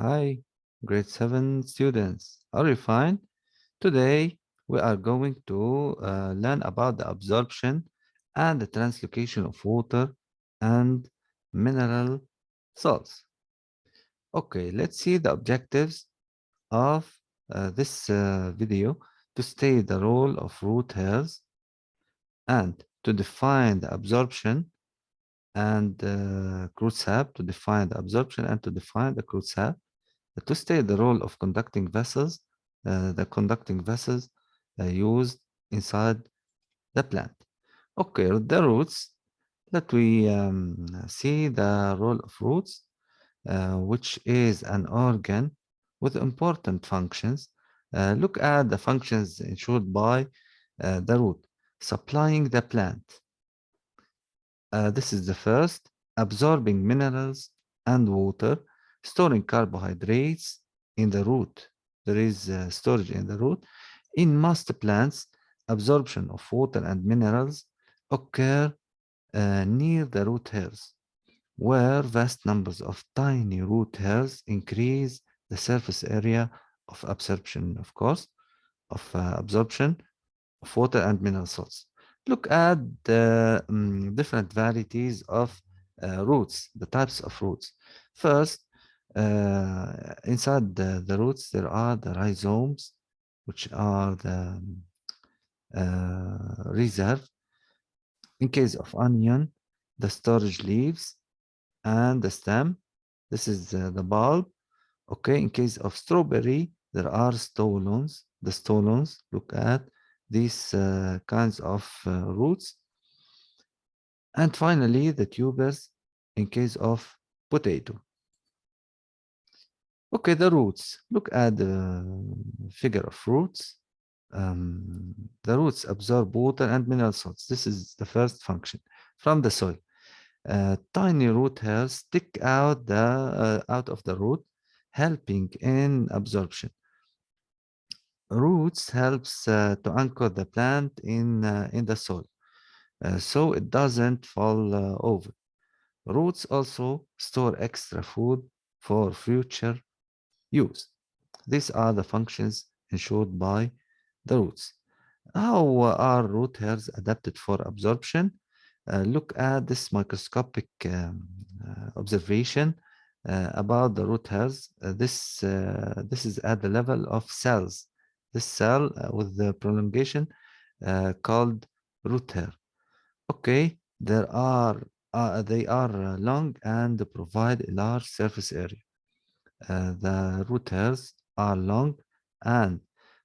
Hi, grade 7 students. Are you fine? Today, we are going to learn about the absorption and the translocation of water and mineral salts. Okay, let's see the objectives of this video to study the role of root hairs and to define the absorption and crude sap, to define the absorption and to define the crude sap. To state the role of conducting vessels, the conducting vessels used inside the plant. Okay, the roots. Let we see the role of roots, which is an organ with important functions. Look at the functions ensured by the root, supplying the plant. This is the first, absorbing minerals and water, storing carbohydrates in the root. There is storage in the root. In most plants, absorption of water and minerals occur near the root hairs, where vast numbers of tiny root hairs increase the surface area of absorption, of course, of absorption of water and mineral salts. Look at the different varieties of roots, the types of roots. First, inside the roots, there are the rhizomes, which are the reserve. In case of onion, the storage leaves and the stem. This is the bulb. Okay, in case of strawberry, there are stolons. The stolons, look at these kinds of roots. And finally, the tubers in case of potato. Okay, the roots. Look at the figure of roots. The roots absorb water and mineral salts. This is the first function from the soil. Tiny root hairs stick out of the root, helping in absorption. Roots helps to anchor the plant in the soil, so it doesn't fall over. Roots also store extra food for future use. These are the functions ensured by the roots. How are root hairs adapted for absorption? Look at this microscopic observation about the root hairs. This is at the level of cells. This cell with the prolongation called root hair. Okay, they are long and provide a large surface area. The root hairs are long and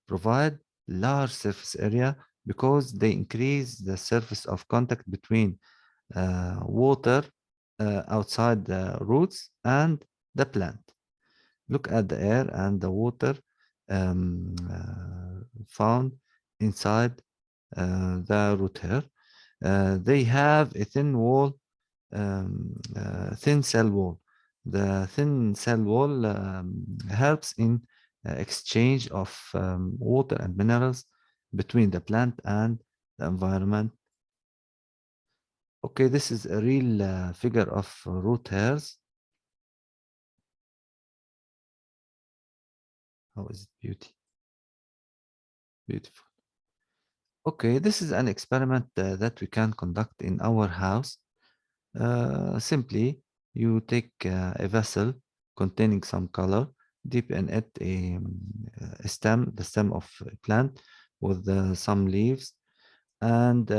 provide large surface area because they increase the surface of contact between water outside the roots and the plant. Look at the air and the water found inside the root hair. They have a thin wall, thin cell wall. The thin cell wall helps in exchange of water and minerals between the plant and the environment. Okay, this is a real figure of root hairs. How is it beautiful? Okay, this is an experiment that we can conduct in our house. Simply, you take a vessel containing some color, dip in it a stem, the stem of a plant with some leaves, and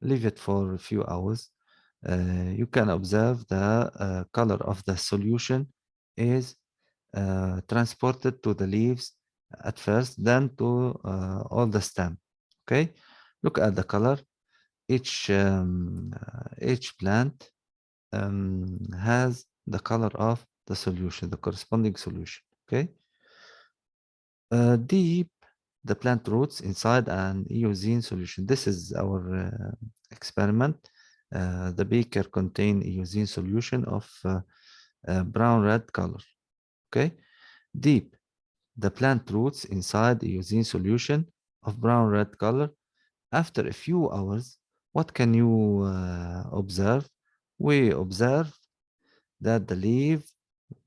leave it for a few hours. You can observe the color of the solution is transported to the leaves at first, then to all the stem. Okay, look at the color. Each plant has the color of the solution, the corresponding solution. Okay, deep the plant roots inside an eosine solution. This is our experiment. The beaker contains eosine solution of brown red color. Okay, deep the plant roots inside eosine solution of brown red color. After a few hours, what can you observe? We observe that the leaf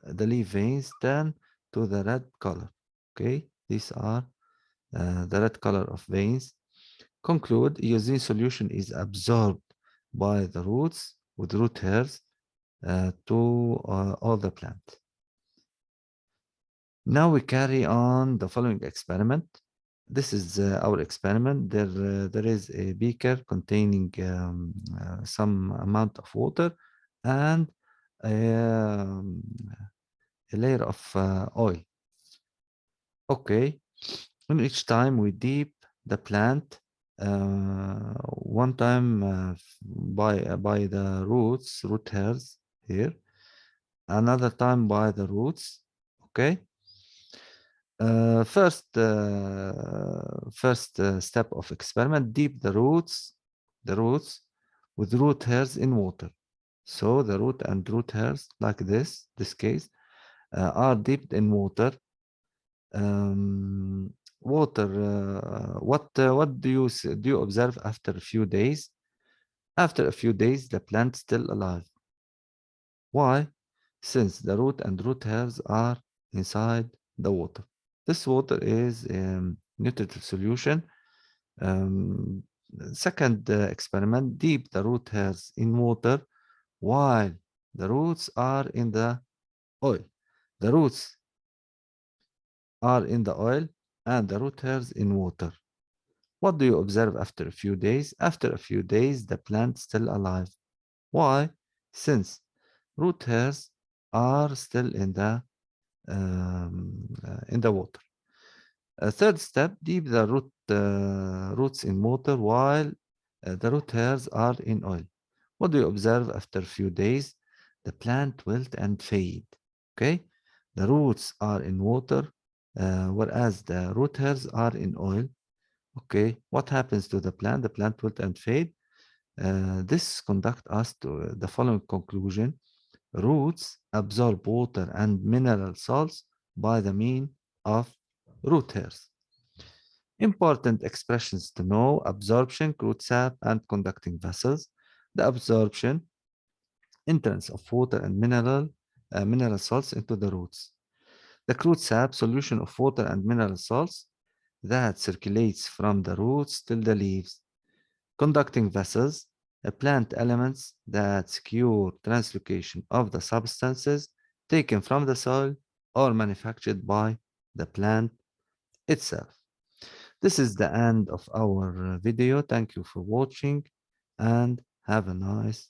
the leaf veins turn to the red color. Okay, these are the red color of veins. Conclude, eosine solution is absorbed by the roots with root hairs to all the plant. Now we carry on the following experiment. This is our experiment. There is a beaker containing some amount of water and um, a layer of oil. Okay, and each time we deep the plant one time by the root hairs here, another time by the roots. Okay. First step of experiment: deep the roots with root hairs in water. So the root and root hairs, like this case, are dipped in water. Water. What do you observe after a few days? After a few days, the plant still alive. Why? Since the root and root hairs are inside the water. This water is nutritive solution. Um, Second experiment: deep the root hairs in water while the roots are in the oil. The roots are in the oil and the root hairs in water. What do you observe after a few days? After a few days, the plant still alive. Why? Since root hairs are still in the water. A third step: deep the roots in water while the root hairs are in oil. What do you observe after a few days? The plant wilt and fade. Okay, the roots are in water, whereas the root hairs are in oil. Okay, what happens to the plant? The plant wilt and fade. This conduct us to the following conclusion: roots absorb water and mineral salts by the mean of root hairs. Important expressions to know: absorption, crude sap, and conducting vessels. The absorption, entrance of water and mineral salts into the roots. The crude sap, solution of water and mineral salts that circulates from the roots till the leaves. Conducting vessels, plant elements that secure translocation of the substances taken from the soil or manufactured by the plant itself. This is the end of our video. Thank you for watching and have a nice